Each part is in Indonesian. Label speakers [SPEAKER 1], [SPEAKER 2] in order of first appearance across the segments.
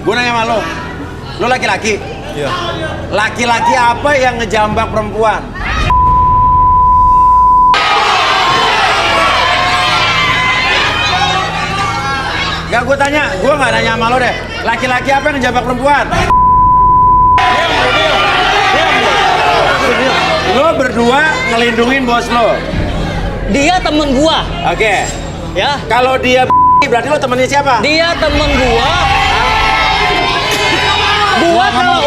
[SPEAKER 1] Gue nanya sama lo laki-laki?
[SPEAKER 2] Iya.
[SPEAKER 1] Laki-laki apa yang ngejambak perempuan? Gak, gue tanya, gue gak nanya sama lo deh. Laki-laki apa yang ngejambak perempuan? Lo berdua ngelindungin bos lo.
[SPEAKER 3] Dia temen gua.
[SPEAKER 1] Oke.
[SPEAKER 3] Ya.
[SPEAKER 1] Kalau dia berarti lo temennya siapa?
[SPEAKER 3] Dia temen gua. Gua kalau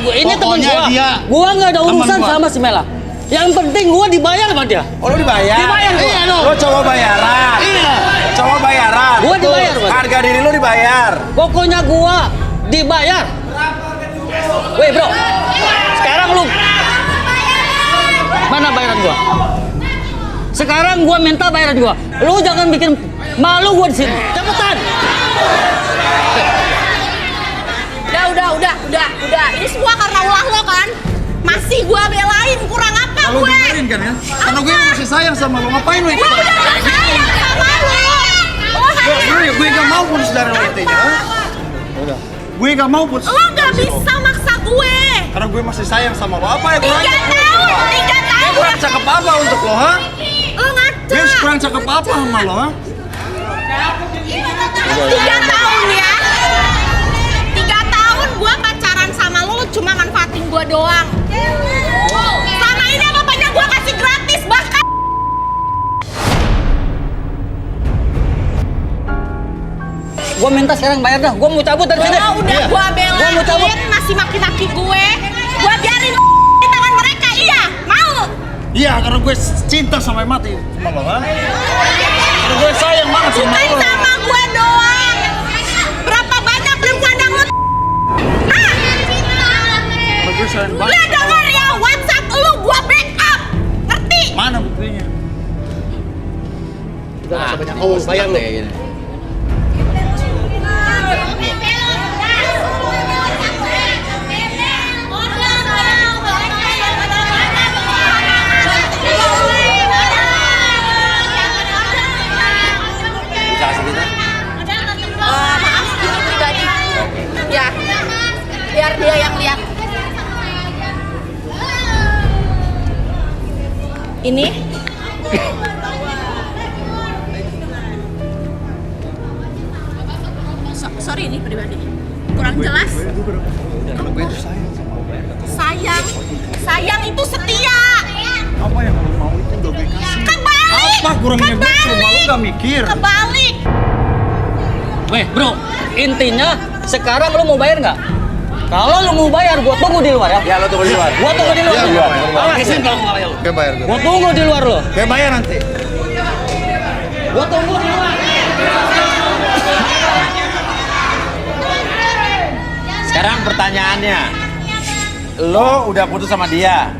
[SPEAKER 3] ini temen gua. Gua nggak ada urusan sama si Mela. Yang penting gua dibayar sama dia.
[SPEAKER 1] Oh, lo dibayar?
[SPEAKER 3] Dibayar gua. Iya,
[SPEAKER 1] Lo cowok bayaran?
[SPEAKER 3] Iya.
[SPEAKER 1] Cowok bayaran?
[SPEAKER 3] Gua dibayar, Bang.
[SPEAKER 1] Harga diri lo dibayar?
[SPEAKER 3] Pokoknya gua dibayar. Weh bro, sekarang lu mana bayaran gua? Sekarang gua minta bayaran gua. Lu jangan bikin malu gua di sini. Cepetan.
[SPEAKER 4] Udah. Ini semua karena ulah lo kan? Masih gua belain, kurang apa
[SPEAKER 2] Kalau
[SPEAKER 4] gue?
[SPEAKER 2] belain kan ya? Karena gue masih sayang sama lo, ngapain lo ikut?
[SPEAKER 4] Gue udah gak sayang sama lo.
[SPEAKER 2] Gue gak mau putus dari lo intinya. Udah. Gue gak mau putus.
[SPEAKER 4] Lo gak bisa maksa gue.
[SPEAKER 2] Karena gue masih sayang sama lo. Apa ya kurang?
[SPEAKER 4] 3 tahun.
[SPEAKER 2] Kurang cakep apa untuk lo, ha?
[SPEAKER 4] Lo ngaca.
[SPEAKER 2] Gue kurang cakep apa sama lo, ha?
[SPEAKER 4] 3 tahun ya. 3 tahun gue pacaran sama lo cuma manfaatin gue doang. Sama ini bapaknya gue kasih gratis bahkan.
[SPEAKER 3] Gua minta sekarang bayar dah. Gua mau cabut dari sini.
[SPEAKER 4] Udah gue
[SPEAKER 3] Gua mau cabut.
[SPEAKER 4] belain masih maki-maki gue. Gue biarin di tangan mereka, iya mau.
[SPEAKER 2] Iya, karena gue cinta sampai mati sama lo, ha? Karena gue sayang banget sama
[SPEAKER 4] Bukan
[SPEAKER 2] lo.
[SPEAKER 4] sama gue doang. Berapa banyak perempuan yang lo
[SPEAKER 2] Karena gue sayang banget.
[SPEAKER 4] Udah denger ya, WhatsApp lu gua backup. Ngerti?
[SPEAKER 2] Mana buktinya?
[SPEAKER 1] Bayar lo. Gini. Bisa kasih kita?
[SPEAKER 4] Maaf, ini pribadi. Ya, biar dia yang lihat. Ini sorry ini pribadi. Kurang jelas.
[SPEAKER 2] Karena gue itu sayang sama lo.
[SPEAKER 4] Sayang itu setia.
[SPEAKER 2] Apa yang lo mau itu udah gue kasih.
[SPEAKER 4] Kebalik.
[SPEAKER 2] Apa kurangnya gue cuma lo gak mikir.
[SPEAKER 4] Kebalik.
[SPEAKER 3] Weh bro, intinya sekarang lu mau bayar nggak? Kalau lu mau bayar, gua tunggu di luar ya.
[SPEAKER 1] Ya, lo tunggu di luar.
[SPEAKER 3] Gua tunggu di luar.
[SPEAKER 2] Iya, gua bayar.
[SPEAKER 3] Awasin kalau mau bayar.
[SPEAKER 2] Gue bayar gue.
[SPEAKER 3] Gua tunggu di luar lo.
[SPEAKER 2] Gue bayar nanti.
[SPEAKER 3] Gua tunggu di luar.
[SPEAKER 1] Sekarang pertanyaannya, lo udah putus sama dia,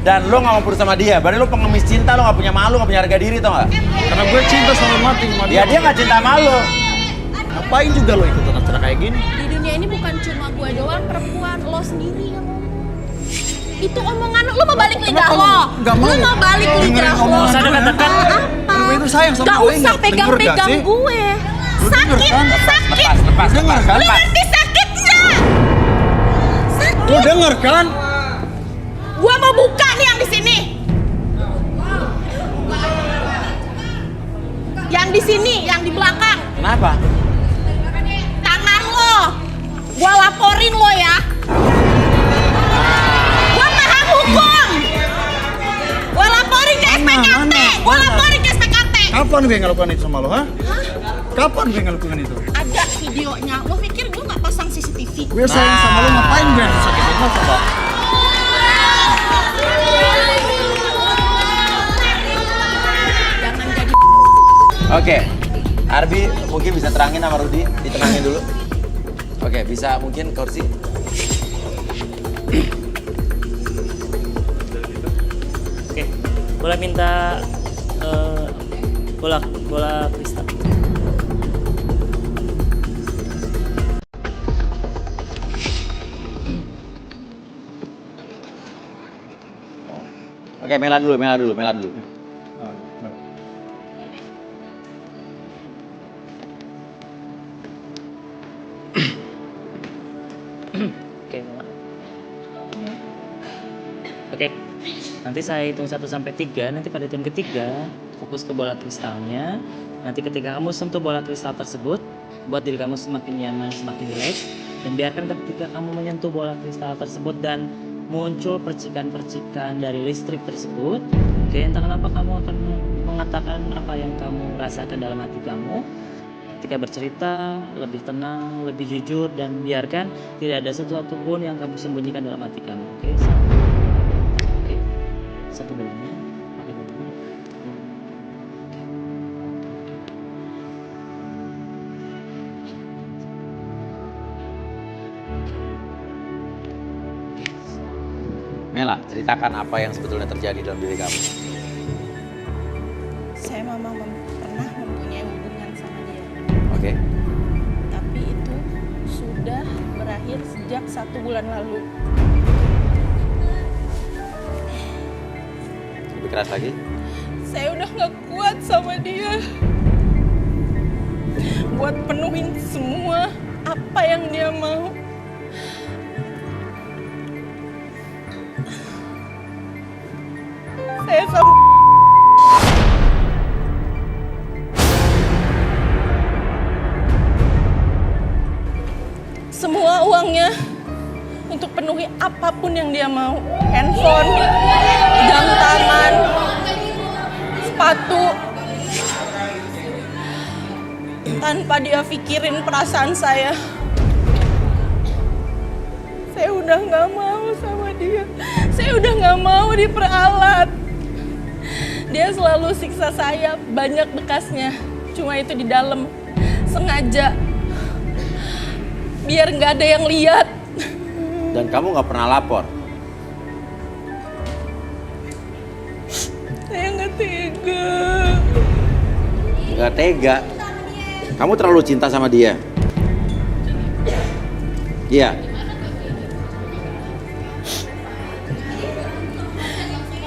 [SPEAKER 1] dan lo nggak mau putus sama dia, berarti lo pengemis cinta, lo nggak punya malu, nggak punya harga diri, tau nggak?
[SPEAKER 2] Karena gue cinta sampai mati sama dia.
[SPEAKER 1] Ya dia nggak cinta sama lo.
[SPEAKER 2] Ngapain juga lo ikutan acara kayak gini?
[SPEAKER 4] Di dunia ini bukan cuma gue doang, perempuan lo sendiri yang ngomong. Itu omongan lo mau balik lidah lo.
[SPEAKER 2] Nggak mau.
[SPEAKER 4] Lo mau balik
[SPEAKER 2] Dengerin
[SPEAKER 4] lidah lo.
[SPEAKER 2] omongan gue.
[SPEAKER 4] Apa?
[SPEAKER 2] Karena gue itu sayang sama
[SPEAKER 4] Gak
[SPEAKER 2] lo,
[SPEAKER 4] usah
[SPEAKER 2] ingat. Denger gak
[SPEAKER 4] pegang-pegang
[SPEAKER 2] sih?
[SPEAKER 4] gue.
[SPEAKER 2] Lu denger
[SPEAKER 4] Sakit,
[SPEAKER 2] kan?
[SPEAKER 4] sakit.
[SPEAKER 1] Lepas,
[SPEAKER 2] Dengar kan?
[SPEAKER 4] Lo ngerti sakitnya? Sakit.
[SPEAKER 2] Lo denger kan?
[SPEAKER 4] Gua mau buka nih yang di sini. Yang di sini, yang di belakang.
[SPEAKER 1] Kenapa?
[SPEAKER 4] Tangan lo. Gua laporin lo ya. Gua paham hukum. Gua laporin ke SPKT. Gua laporin ke SPKT.
[SPEAKER 2] Kapan gue ngelakukan itu sama lo, ha? Kapan gue ngelakukan itu?
[SPEAKER 4] Ada videonya. Lo pikir gua nggak pasang CCTV?
[SPEAKER 2] Gue sayang sama lo, ngapain gue yang disakitin lo, coba?
[SPEAKER 4] Jangan jadi.
[SPEAKER 1] Oke, Arbi mungkin bisa terangin sama Rudi, ditenangin dulu. Oke, bisa mungkin kursi.
[SPEAKER 5] Oke, boleh minta bola kristal.
[SPEAKER 1] Oke, Mela dulu.
[SPEAKER 5] Oke. Nanti saya hitung 1 sampai 3. Nanti pada hitung ketiga, fokus ke bola kristalnya. Nanti ketika kamu sentuh bola kristal tersebut, buat diri kamu semakin nyaman, semakin rileks. Dan biarkan ketika kamu menyentuh bola kristal tersebut dan muncul percikan-percikan dari listrik tersebut, oke, entah kenapa kamu akan mengatakan apa yang kamu rasakan dalam hati kamu. Ketika bercerita, lebih tenang, lebih jujur, dan biarkan tidak ada sesuatu pun yang kamu sembunyikan dalam hati kamu. Oke, oke. Satu dulunya.
[SPEAKER 1] Mela, ceritakan apa yang sebetulnya terjadi dalam diri kamu.
[SPEAKER 4] Saya memang pernah mempunyai hubungan sama dia.
[SPEAKER 1] Oke.
[SPEAKER 4] Tapi itu sudah berakhir sejak 1 bulan lalu.
[SPEAKER 1] Lebih keras lagi.
[SPEAKER 4] Saya udah gak kuat sama dia. Buat penuhin semua apa yang dia mau. Saya semua uangnya untuk penuhi apapun yang dia mau. Handphone, jam tangan, sepatu. Tanpa dia pikirin perasaan saya. Saya udah gak mau sama dia. Saya udah gak mau diperalat. Dia selalu siksa saya, banyak bekasnya. Cuma itu di dalam, sengaja. Biar gak ada yang lihat.
[SPEAKER 1] Dan kamu gak pernah lapor?
[SPEAKER 4] Saya gak tega.
[SPEAKER 1] Gak tega? Kamu terlalu cinta sama dia? Iya.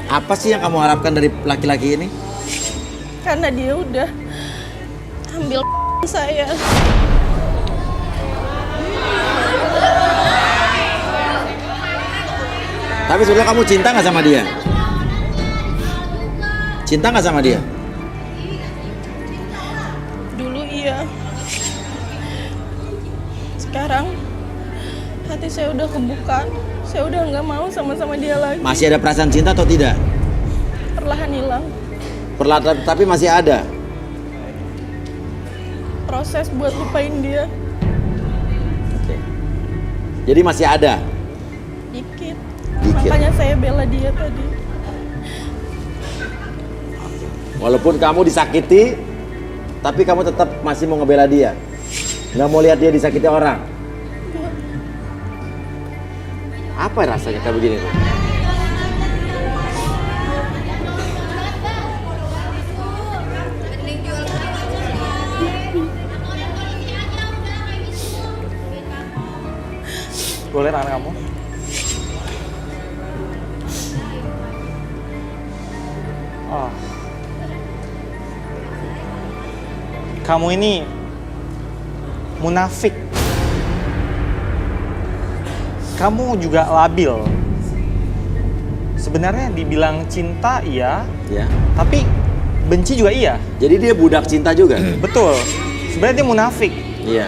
[SPEAKER 1] Apa sih yang kamu harapkan dari laki-laki ini?
[SPEAKER 4] Karena dia udah ambil saya.
[SPEAKER 1] Tapi sebetulnya kamu cinta nggak sama dia? Cinta nggak sama dia?
[SPEAKER 4] Dulu iya. Sekarang hati saya udah kebuka. Saya udah nggak mau sama dia lagi.
[SPEAKER 1] Masih ada perasaan cinta atau tidak?
[SPEAKER 4] Perlahan hilang.
[SPEAKER 1] Perlahan tapi masih ada.
[SPEAKER 4] Proses buat lupain dia.
[SPEAKER 1] Oke. Jadi masih ada?
[SPEAKER 4] Dikit.
[SPEAKER 1] Dikit.
[SPEAKER 4] Makanya saya bela dia tadi.
[SPEAKER 1] Walaupun kamu disakiti, tapi kamu tetap masih mau ngebela dia. Nggak mau lihat dia disakiti orang. Apa rasanya kayak begini tuh?
[SPEAKER 6] Boleh tangan kamu? Oh. Kamu ini munafik. Kamu juga labil. Sebenarnya dibilang cinta iya,
[SPEAKER 1] Ya.
[SPEAKER 6] tapi benci juga iya.
[SPEAKER 1] Jadi dia budak cinta juga?
[SPEAKER 6] Betul. Sebenarnya dia munafik.
[SPEAKER 1] Iya.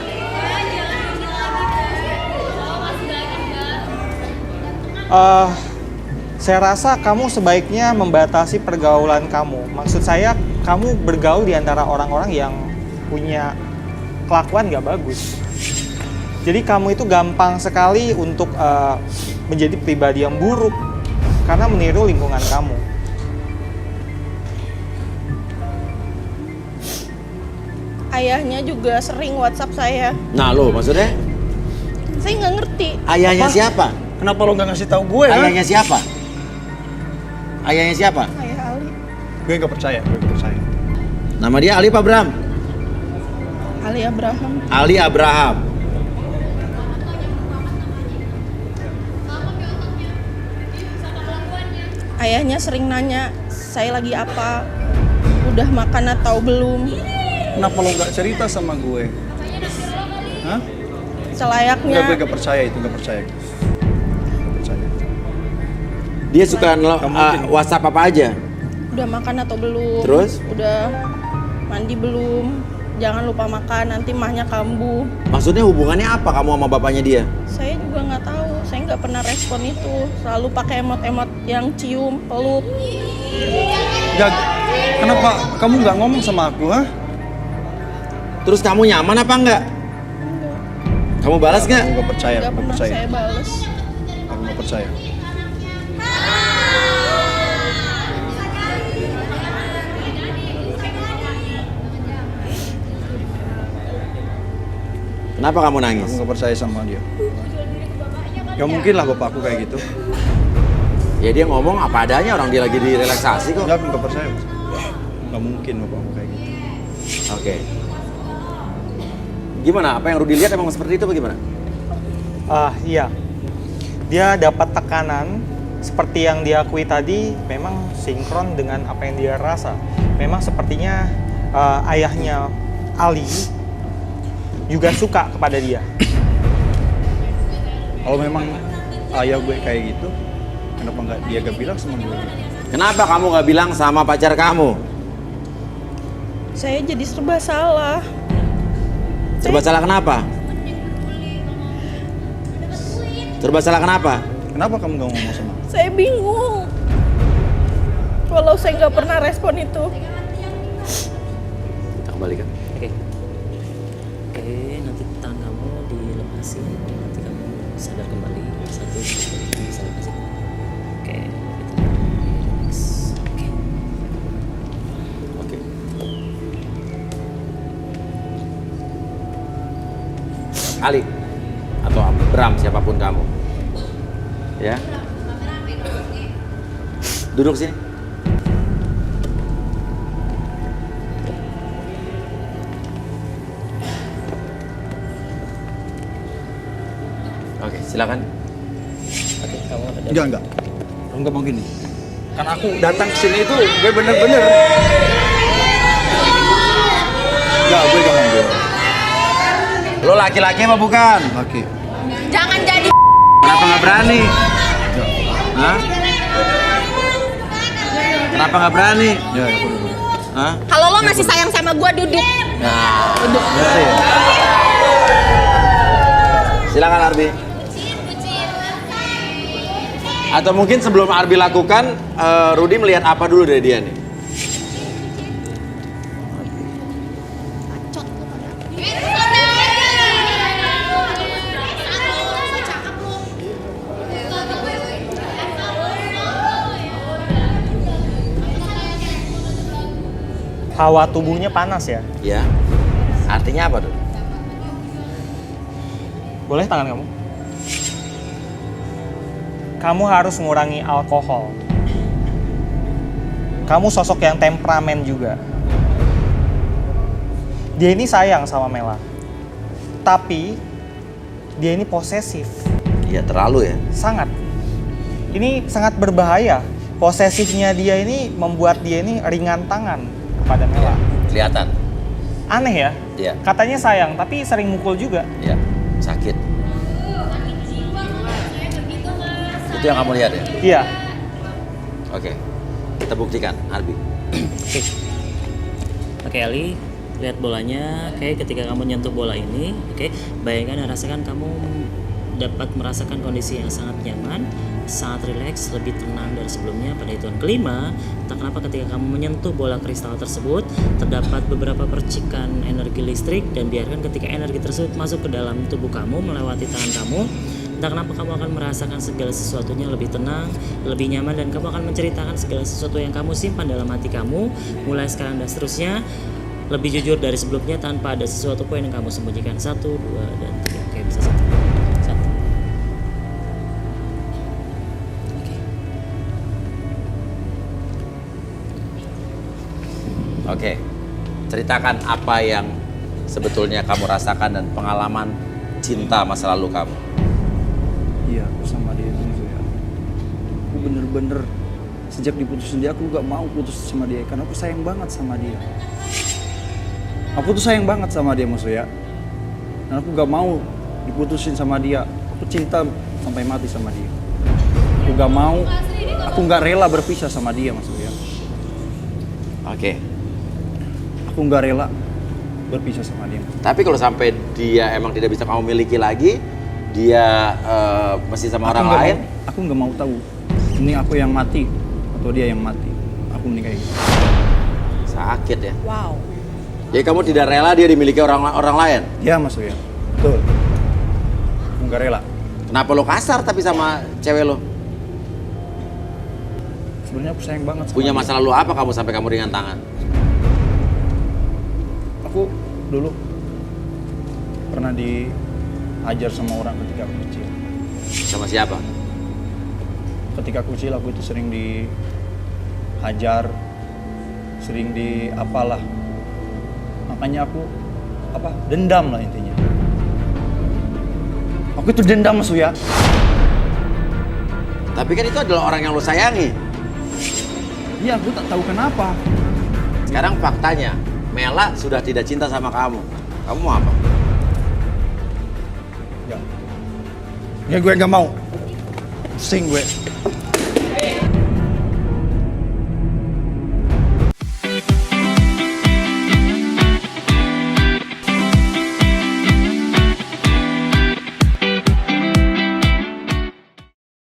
[SPEAKER 6] Saya rasa kamu sebaiknya membatasi pergaulan kamu. Maksud saya, kamu bergaul di antara orang-orang yang punya kelakuan nggak bagus. Jadi kamu itu gampang sekali untuk menjadi pribadi yang buruk karena meniru lingkungan kamu.
[SPEAKER 4] Ayahnya juga sering WhatsApp saya.
[SPEAKER 1] Nah lo maksudnya?
[SPEAKER 4] Saya nggak ngerti.
[SPEAKER 1] Ayahnya
[SPEAKER 2] Apa?
[SPEAKER 1] siapa?
[SPEAKER 2] Kenapa lo nggak ngasih tahu gue?
[SPEAKER 1] Ayahnya siapa? Ayahnya siapa?
[SPEAKER 4] Ayah Ali.
[SPEAKER 2] Gue nggak percaya, gue nggak percaya.
[SPEAKER 1] Nama dia Ali Pak Bram?
[SPEAKER 4] Ali Abraham.
[SPEAKER 1] Ali Abraham.
[SPEAKER 4] Ayahnya sering nanya, saya lagi apa? Udah makan atau belum?
[SPEAKER 2] Kenapa lo nggak cerita sama gue? Hah?
[SPEAKER 4] Selayaknya.
[SPEAKER 2] Gue nggak percaya itu, nggak percaya. Nggak percaya.
[SPEAKER 1] Dia suka WhatsApp apa aja?
[SPEAKER 4] Udah makan atau belum?
[SPEAKER 1] Terus?
[SPEAKER 4] Udah mandi belum? Jangan lupa makan, nanti mahnya kambuh.
[SPEAKER 1] Maksudnya hubungannya apa kamu sama bapaknya dia?
[SPEAKER 4] Saya juga nggak tahu, saya nggak pernah respon itu. Selalu pakai emot-emot yang cium, peluk.
[SPEAKER 2] Ya, kenapa kamu nggak ngomong sama aku, ha?
[SPEAKER 1] Terus kamu nyaman apa enggak? Kamu balas nggak?
[SPEAKER 2] Aku nggak percaya,
[SPEAKER 4] Nggak
[SPEAKER 2] aku
[SPEAKER 4] pernah
[SPEAKER 2] percaya.
[SPEAKER 4] saya bales.
[SPEAKER 2] Aku nggak percaya.
[SPEAKER 1] Kenapa kamu nangis?
[SPEAKER 2] Aku nggak percaya sama dia. Gak mungkin lah bapakku kayak gitu.
[SPEAKER 1] Ya dia ngomong apa adanya, orang dia lagi di relaksasi kok.
[SPEAKER 2] Ya, aku nggak percaya. Gak mungkin bapakku kayak gitu.
[SPEAKER 1] Oke. Gimana? Apa yang Rudi lihat emang seperti itu bagaimana?
[SPEAKER 6] Iya. Dia dapat tekanan seperti yang dia akui tadi, memang sinkron dengan apa yang dia rasa. Memang sepertinya ayahnya Ali juga suka kepada dia.
[SPEAKER 2] Kalau memang ayah gue kayak gitu, kenapa nggak dia gak bilang sama gue?
[SPEAKER 1] Kenapa kamu nggak bilang sama pacar kamu?
[SPEAKER 4] Saya jadi serba salah.
[SPEAKER 1] Serba salah kenapa? Serba salah kenapa?
[SPEAKER 2] Kenapa kamu nggak ngomong sama aku?
[SPEAKER 4] Saya bingung. Walau saya nggak pernah respon itu.
[SPEAKER 1] Kita kembalikan.
[SPEAKER 5] Oke. Oke, nanti tangan kamu dilepasin, nanti kamu sadar kembali. Satu, bisa lepasin. Oke, gitu. Relax. Oke.
[SPEAKER 1] Oke. Ali atau Bram, siapapun kamu, ya, duduk sini. Oke, silakan.
[SPEAKER 5] Oke, kamu ada.
[SPEAKER 2] Enggak. Kamu nggak mau gini. Kan aku datang ke sini itu gue bener-bener. Enggak, gue gak mau.
[SPEAKER 1] Lo laki-laki apa bukan?
[SPEAKER 2] Laki.
[SPEAKER 4] Jangan jadi
[SPEAKER 1] Kenapa nggak berani? Hah? Kenapa nggak berani?
[SPEAKER 2] Ya, aku dulu.
[SPEAKER 1] Hah?
[SPEAKER 4] kalau lo masih sayang sama gua duduk. Duduk.
[SPEAKER 1] Silakan Arbi. Atau mungkin sebelum Arbi lakukan, Rudi melihat apa dulu dari dia nih?
[SPEAKER 6] Hawa tubuhnya panas ya.
[SPEAKER 1] Ya. Artinya apa tuh?
[SPEAKER 6] Boleh tangan kamu? Kamu harus mengurangi alkohol. Kamu sosok yang temperamen juga. Dia ini sayang sama Mela. Tapi dia ini posesif.
[SPEAKER 1] Iya terlalu ya.
[SPEAKER 6] Sangat. Ini sangat berbahaya. Posesifnya dia ini membuat dia ini ringan tangan kepada Mela.
[SPEAKER 1] Kelihatan.
[SPEAKER 6] Aneh ya?
[SPEAKER 1] Iya.
[SPEAKER 6] Katanya sayang, tapi sering mukul juga.
[SPEAKER 1] Iya. Sakit. Itu yang kamu lihat ya?
[SPEAKER 6] Iya.
[SPEAKER 1] Oke. Kita buktikan, Arbi.
[SPEAKER 5] Oke Ali, lihat bolanya. Oke, ketika kamu nyentuh bola ini, oke, bayangkan dan rasakan kamu dapat merasakan kondisi yang sangat nyaman, sangat rileks, lebih tenang dari sebelumnya. Pada hitungan kelima, tak kenapa ketika kamu menyentuh bola kristal tersebut, terdapat beberapa percikan energi listrik, dan biarkan ketika energi tersebut masuk ke dalam tubuh kamu melewati tangan kamu, entah kenapa kamu akan merasakan segala sesuatunya lebih tenang, lebih nyaman, dan kamu akan menceritakan segala sesuatu yang kamu simpan dalam hati kamu mulai sekarang dan seterusnya lebih jujur dari sebelumnya tanpa ada sesuatu poin yang kamu sembunyikan. 1, 2, dan 3. Oke, bisa 1.
[SPEAKER 1] Oke. Ceritakan apa yang sebetulnya kamu rasakan dan pengalaman cinta masa lalu kamu.
[SPEAKER 7] Iya, aku sama dia itu ya. Aku bener-bener sejak diputusin dia, aku gak mau putus sama dia karena aku sayang banget sama dia. Aku tuh sayang banget sama dia maksudnya. Dan aku gak mau diputusin sama dia. Aku cinta sampai mati sama dia. Aku gak mau Aku nggak rela berpisah sama dia, Mas Uya.
[SPEAKER 1] Oke.
[SPEAKER 7] Aku nggak rela berpisah sama dia.
[SPEAKER 1] Tapi kalau sampai dia emang tidak bisa kamu miliki lagi, dia masih sama orang lain,
[SPEAKER 7] Aku nggak mau tahu. Ini aku yang mati atau dia yang mati. Aku menikah gitu.
[SPEAKER 1] sakit ya.
[SPEAKER 4] Wow.
[SPEAKER 1] Jadi kamu tidak rela dia dimiliki orang lain?
[SPEAKER 7] Ya, Mas Uya. Betul. Aku nggak rela.
[SPEAKER 1] Kenapa lo kasar tapi sama cewek lo?
[SPEAKER 7] Sebenarnya aku sayang banget sama
[SPEAKER 1] Punya
[SPEAKER 7] dia.
[SPEAKER 1] masa lalu apa kamu sampai kamu ringan tangan?
[SPEAKER 7] Aku dulu pernah dihajar sama orang ketika aku kecil.
[SPEAKER 1] Sama siapa?
[SPEAKER 7] Ketika aku kecil aku itu sering dihajar, sering di apalah. Makanya aku dendam lah intinya. Aku itu dendam, Mas Uya.
[SPEAKER 1] Tapi kan itu adalah orang yang lo sayangi.
[SPEAKER 7] Iya, aku tak tahu kenapa.
[SPEAKER 1] Sekarang faktanya, Mela sudah tidak cinta sama kamu. Kamu mau apa?
[SPEAKER 7] Ya gue nggak mau. Pusing gue.